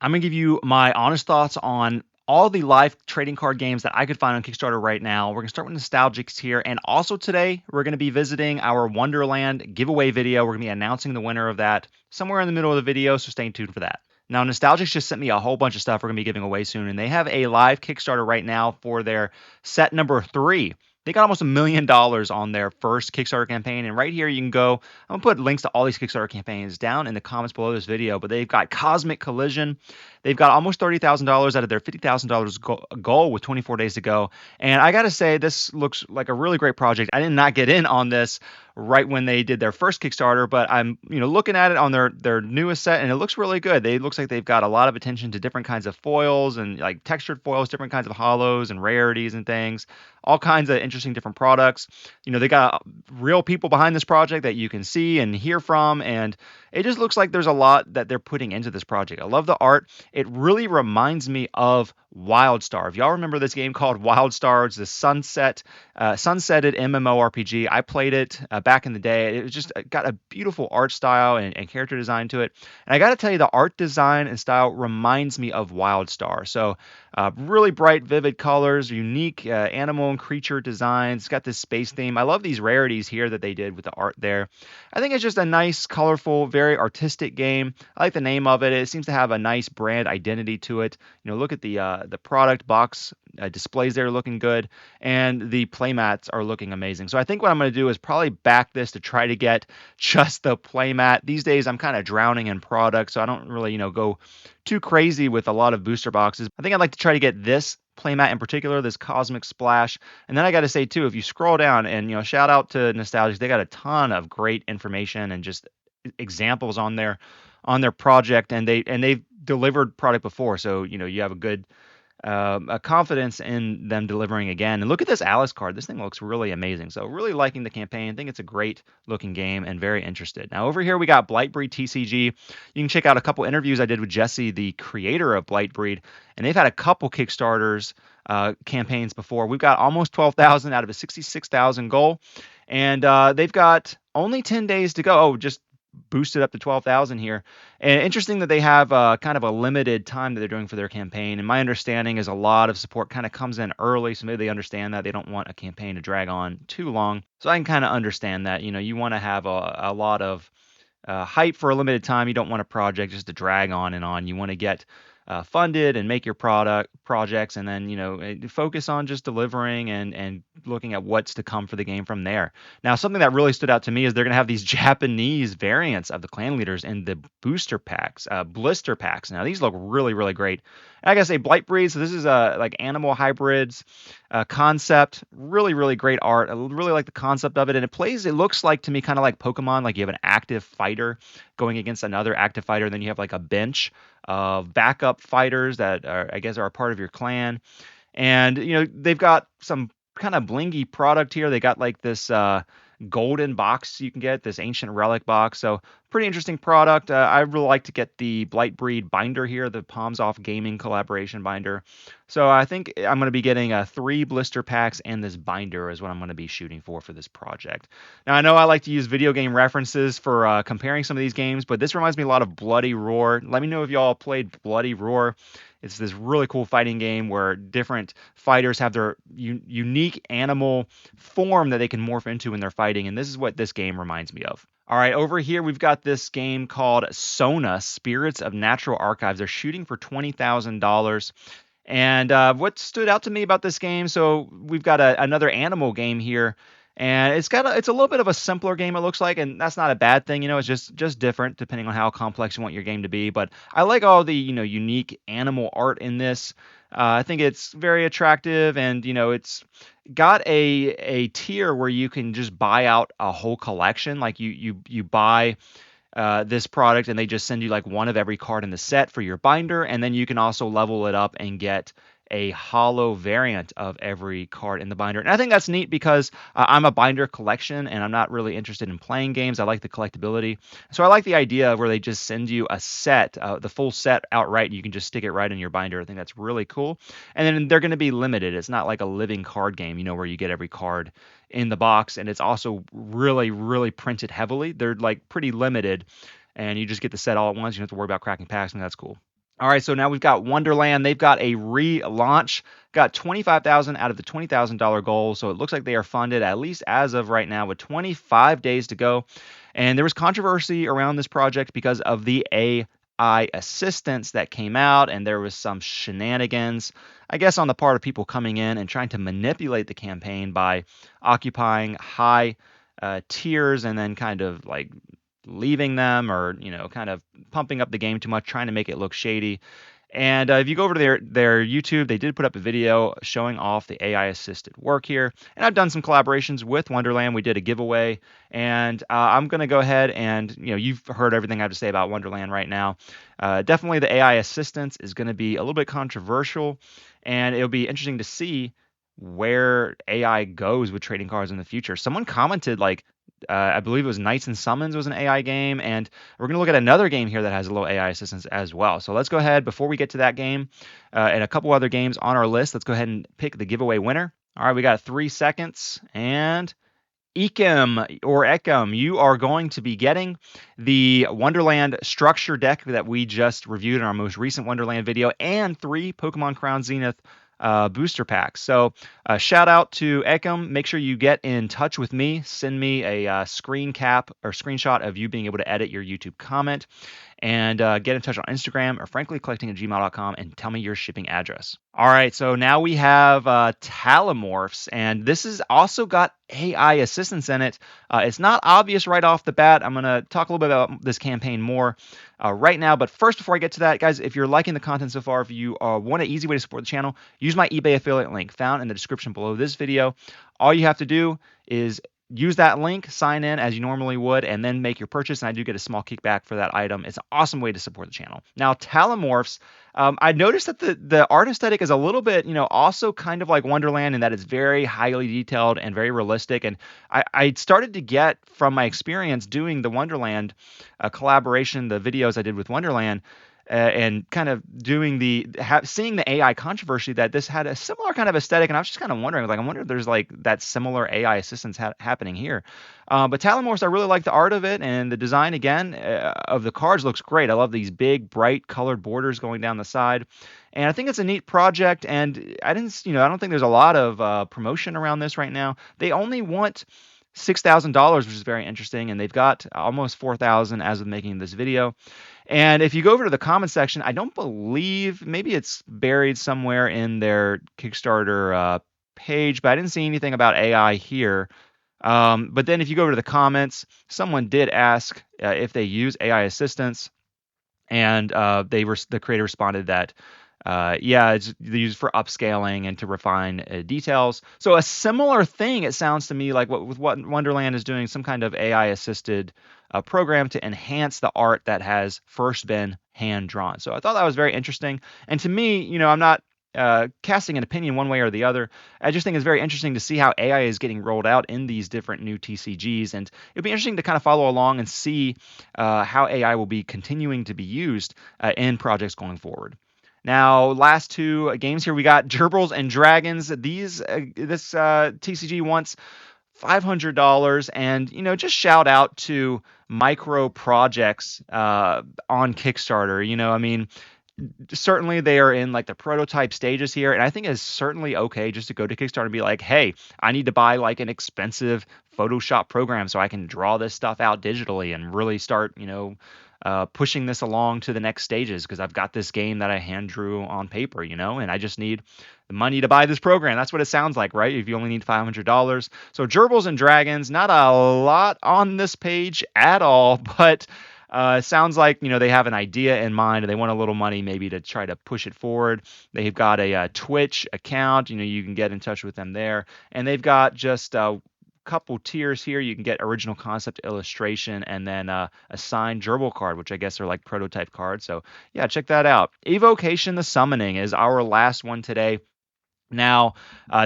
I'm going to give you my honest thoughts on all the live trading card games that I could find on Kickstarter right now. We're going to start with Nostalgix here. And also today, we're going to be visiting our Wonderland giveaway video. We're going to be announcing the winner of that somewhere in the middle of the video, so stay tuned for that. Now, Nostalgix just sent me a whole bunch of stuff we're going to be giving away soon, and they have a live Kickstarter right now for their set number 3. They got almost $1 million on their first Kickstarter campaign, and right here you can go. I'm going to put links to all these Kickstarter campaigns down in the comments below this video, but they've got Cosmic Collision. They've got almost $30,000 out of their $50,000 goal with 24 days to go. And I got to say, this looks like a really great project. I did not get in on this right when they did their first Kickstarter, but I'm looking at it on their newest set, and it looks really good. It looks like they've got a lot of attention to different kinds of foils and like textured foils, different kinds of hollows and rarities and things, all kinds of interesting different products. They got real people behind this project that you can see and hear from, and it just looks like there's a lot that they're putting into this project. I love the art. It really reminds me of WildStar. If y'all remember this game called WildStar, it's the sunsetted MMORPG. I played it back in the day. It was just got a beautiful art style and character design to it. And I got to tell you, the art design and style reminds me of WildStar. So really bright, vivid colors, unique animal and creature designs. It's got this space theme. I love these rarities here that they did with the art there. I think it's just a nice, colorful, very artistic game. I like the name of it. It seems to have a nice brand identity to it. Look at the product box displays there looking good, and the playmats are looking amazing. So I think what I'm going to do is probably back this to try to get just the playmat. These days I'm kind of drowning in products, so I don't really go too crazy with a lot of booster boxes. I think I'd like to try to get this playmat in particular, this Cosmic Splash. And then I got to say too, if you scroll down and shout out to Nostalgix, they got a ton of great information and just examples on their project, and they've delivered product before, so you have a good a confidence in them delivering again. And look at this Alice card. This thing looks really amazing. So really liking the campaign. I think it's a great looking game and very interested. Now over here we got Blightbreed TCG. You can check out a couple interviews I did with Jesse, the creator of Blightbreed, and they've had a couple Kickstarters campaigns before. We've got almost 12,000 out of a 66,000 goal, and they've got only 10 days to go. Oh, just boosted up to 12,000 here. And interesting that they have kind of a limited time that they're doing for their campaign. And my understanding is a lot of support kind of comes in early, so maybe they understand that they don't want a campaign to drag on too long. So I can kind of understand that. You want to have a lot of hype for a limited time. You don't want a project just to drag on and on. You want to get funded and make your projects, and then focus on just delivering and looking at what's to come for the game from there. Now, something that really stood out to me is they're going to have these Japanese variants of the clan leaders in the booster packs, blister packs. Now, these look really, really great. And I gotta say, Blightbreed. So this is like animal hybrids concept. Really, really great art. I really like the concept of it, and it looks like to me kind of like Pokemon. Like you have an active fighter going against another active fighter, and then you have like a bench of backup fighters that are a part of your clan. And they've got some kind of blingy product here. They got like this golden box you can get, this ancient relic box. So pretty interesting product. I really like to get the Blightbreed binder here, the Palms Off Gaming collaboration binder. So I think I'm going to be getting 3 blister packs, and this binder is what I'm going to be shooting for this project. Now, I know I like to use video game references for comparing some of these games, but this reminds me a lot of Bloody Roar. Let me know if y'all played Bloody Roar. It's this really cool fighting game where different fighters have their unique animal form that they can morph into when they're fighting, and this is what this game reminds me of. All right, over here we've got this game called Sona, Spirits of Natural Archives. They're shooting for $20,000. And what stood out to me about this game, so we've got another animal game here, and it's a little bit of a simpler game, it looks like, and that's not a bad thing. It's just different depending on how complex you want your game to be. But I like all the unique animal art in this. I think it's very attractive, and it's got a tier where you can just buy out a whole collection. Like you buy this product, and they just send you like one of every card in the set for your binder, and then you can also level it up and get a hollow variant of every card in the binder. And I think that's neat because I'm a binder collection, and I'm not really interested in playing games. I like the collectability. So I like the idea where they just send you a set, the full set outright, and you can just stick it right in your binder. I think that's really cool. And then they're going to be limited. It's not like a living card game, where you get every card in the box, and it's also really, really printed heavily. They're like pretty limited, and you just get the set all at once. You don't have to worry about cracking packs, and that's cool. All right, so now we've got Wonderland. They've got a relaunch, got 25,000 out of the $20,000 goal. So it looks like they are funded, at least as of right now, with 25 days to go. And there was controversy around this project because of the AI assistants that came out, and there was some shenanigans, I guess, on the part of people coming in and trying to manipulate the campaign by occupying high tiers and then kind of like leaving them, or kind of pumping up the game too much, trying to make it look shady. And if you go over to their YouTube, they did put up a video showing off the AI assisted work here. And I've done some collaborations with Wonderland. We did a giveaway, and I'm going to go ahead and you've heard everything I have to say about Wonderland right now. Definitely the AI assistance is going to be a little bit controversial, and it'll be interesting to see where AI goes with trading cards in the future. Someone commented like, I believe it was Knights and Summons was an AI game, and we're going to look at another game here that has a little AI assistance as well. So let's go ahead, before we get to that game and a couple other games on our list, let's go ahead and pick the giveaway winner. All right, we got 3 seconds, and Ekem, you are going to be getting the Wonderland structure deck that we just reviewed in our most recent Wonderland video, and 3 Pokemon Crown Zenith booster packs. So shout out to Ekem. Make sure you get in touch with me. Send me a screen cap or screenshot of you being able to edit your YouTube comment, and get in touch on Instagram or franklycollecting@gmail.com and tell me your shipping address. All right, so now we have Talimorphs, and this has also got AI assistance in it. It's not obvious right off the bat. I'm going to talk a little bit about this campaign more right now, but first, before I get to that, guys, if you're liking the content so far, if you want an easy way to support the channel, use my eBay affiliate link found in the description below this video. All you have to do is use that link, sign in as you normally would, and then make your purchase, and I do get a small kickback for that item. It's an awesome way to support the channel. Now, Talimorphs, I noticed that the art aesthetic is a little bit, also kind of like Wonderland in that it's very highly detailed and very realistic. And I started to get, from my experience doing the Wonderland collaboration, the videos I did with Wonderland, and kind of doing seeing the AI controversy, that this had a similar kind of aesthetic, and I was just kind of wondering, like, I wonder if there's like that similar AI assistance happening here. But Talimorphs, I really like the art of it, and the design again of the cards looks great. I love these big, bright, colored borders going down the side, and I think it's a neat project. And I don't think there's a lot of promotion around this right now. They only want $6,000, which is very interesting, and they've got almost 4,000 as of making this video. And if you go over to the comment section, I don't believe, maybe it's buried somewhere in their Kickstarter page, but I didn't see anything about AI here. But then if you go over to the comments, someone did ask if they use AI assistance, and the creator responded that yeah, it's used for upscaling and to refine details. So a similar thing, it sounds to me like what Wonderland is doing, some kind of AI assisted program to enhance the art that has first been hand drawn. So I thought that was very interesting. And to me, I'm not casting an opinion one way or the other. I just think it's very interesting to see how AI is getting rolled out in these different new TCGs, and it'll be interesting to kind of follow along and see how AI will be continuing to be used in projects going forward. Now, last 2 games here, we got Gerbils and Dragons. This TCG wants $500, and just shout out to micro projects on Kickstarter. I mean, certainly they are in like the prototype stages here, and I think it's certainly okay just to go to Kickstarter and be like, hey, I need to buy like an expensive Photoshop program so I can draw this stuff out digitally and really start pushing this along to the next stages, because I've got this game that I hand drew on paper, and I just need the money to buy this program. That's what it sounds like, right? If you only need $500. So Gerbils and Dragons, not a lot on this page at all, but it sounds like, they have an idea in mind and they want a little money maybe to try to push it forward. They've got a Twitch account, you can get in touch with them there. And they've got just couple tiers here. You can get original concept illustration and then a signed gerbil card, which I guess are like prototype cards. So yeah, check that out. Evocation the Summoning is our last one today. Now,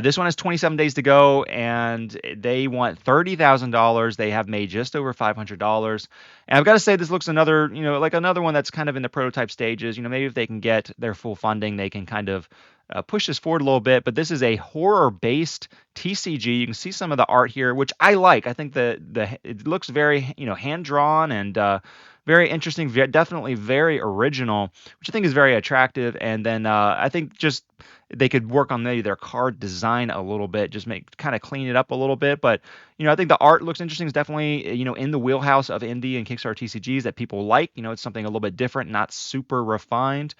this one has 27 days to go, and they want $30,000. They have made just over $500. And I've got to say, this looks like another one that's kind of in the prototype stages. Maybe if they can get their full funding, they can kind of push this forward a little bit. But this is a horror-based TCG. You can see some of the art here, which I like. I think it looks very, hand-drawn, and very interesting, definitely very original, which I think is very attractive. And then I think just they could work on maybe their card design a little bit, just make kind of clean it up a little bit. But I think the art looks interesting. It's definitely in the wheelhouse of indie and Kickstarter TCGs that people like. It's something a little bit different, not super refined.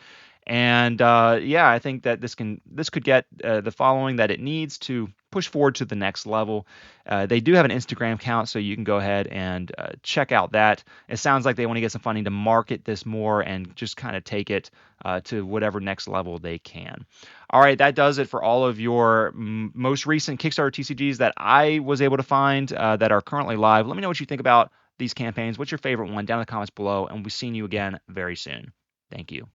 And yeah, I think that this could get the following that it needs to push forward to the next level. They do have an Instagram account, so you can go ahead and check out that. It sounds like they want to get some funding to market this more and just kind of take it to whatever next level they can. All right, that does it for all of your most recent Kickstarter TCGs that I was able to find that are currently live. Let me know what you think about these campaigns. What's your favorite one? Down in the comments below, and we'll be seeing you again very soon. Thank you.